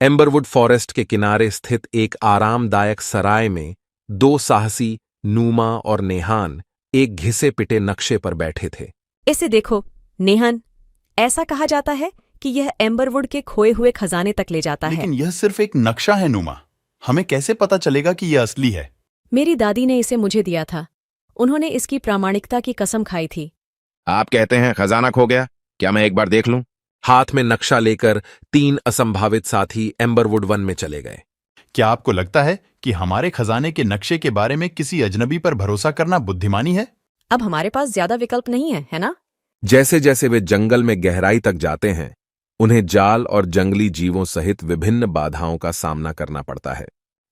एम्बरवुड forest के किनारे स्थित एक आरामदायक सराय में दो साहसी नूमा और नेहान एक घिसे पिटे नक्शे पर बैठे थे। इसे देखो नेहन, ऐसा कहा जाता है कि यह एम्बरवुड के खोए हुए खजाने तक ले जाता है। लेकिन यह सिर्फ एक नक्शा है नूमा, हमें कैसे पता चलेगा कि यह असली है? मेरी दादी ने इसे मुझे दिया था, उन्होंने इसकी प्रामाणिकता की कसम खाई थी। आप कहते हैं खजाना खो गया? क्या मैं एक बार देख लूं? हाथ में नक्शा लेकर तीन असंभावित साथी एम्बरवुड वन में चले गए। क्या आपको लगता है कि हमारे खजाने के नक्शे के बारे में किसी अजनबी पर भरोसा करना बुद्धिमानी है? अब हमारे पास ज्यादा विकल्प नहीं है ना? जैसे जैसे वे जंगल में गहराई तक जाते हैं, उन्हें जाल और जंगली जीवों सहित विभिन्न बाधाओं का सामना करना पड़ता है।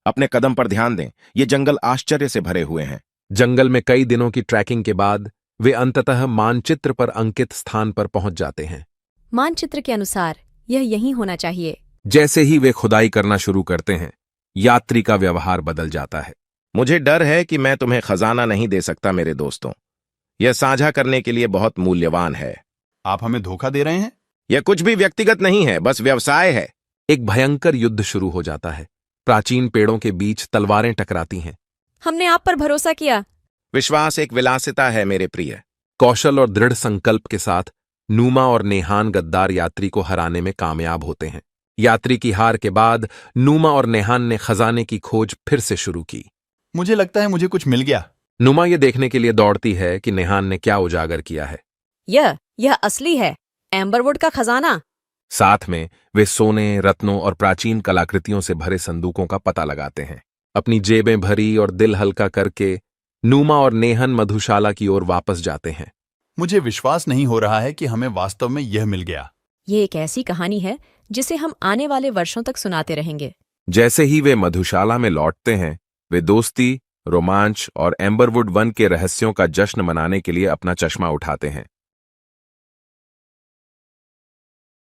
अपने कदम पर ध्यान दें, ये जंगल आश्चर्य से भरे हुए हैं। जंगल में कई दिनों की ट्रैकिंग के बाद वे अंततः मानचित्र पर अंकित स्थान पर पहुंच जाते हैं। मानचित्र के अनुसार यह यहीं होना चाहिए। जैसे ही वे खुदाई करना शुरू करते हैं, यात्री का व्यवहार बदल जाता है। मुझे डर है कि मैं तुम्हें खजाना नहीं दे सकता मेरे दोस्तों। यह साझा करने के लिए बहुत मूल्यवान है। आप हमें धोखा दे रहे हैं? यह कुछ भी व्यक्तिगत नहीं है, बस व्यवसाय है। एक भयंकर युद्ध शुरू हो जाता है। प्राचीन पेड़ों के बीच तलवारें टकराती हैं। हमने आप पर भरोसा किया। विश्वास एक विलासिता है मेरे प्रिय। कौशल और दृढ़ संकल्प के साथ नूमा और नेहान गद्दार यात्री को हराने में कामयाब होते हैं। यात्री की हार के बाद नूमा और नेहान ने खजाने की खोज फिर से शुरू की। मुझे लगता है मुझे कुछ मिल गया। नूमा ये देखने के लिए दौड़ती है कि नेहान ने क्या उजागर किया है। यह असली है, एम्बरवुड का खजाना। साथ में वे सोने, रत्नों और प्राचीन कलाकृतियों से भरे संदूकों का पता लगाते हैं। अपनी जेबें भरी और दिल हल्का करके नूमा और नेहन मधुशाला की ओर वापस जाते हैं। मुझे विश्वास नहीं हो रहा है कि हमें वास्तव में यह मिल गया। ये एक ऐसी कहानी है जिसे हम आने वाले वर्षों तक सुनाते रहेंगे। जैसे ही वे मधुशाला में लौटते हैं, वे दोस्ती, रोमांच और एम्बरवुड वन के रहस्यों का जश्न मनाने के लिए अपना चश्मा उठाते हैं।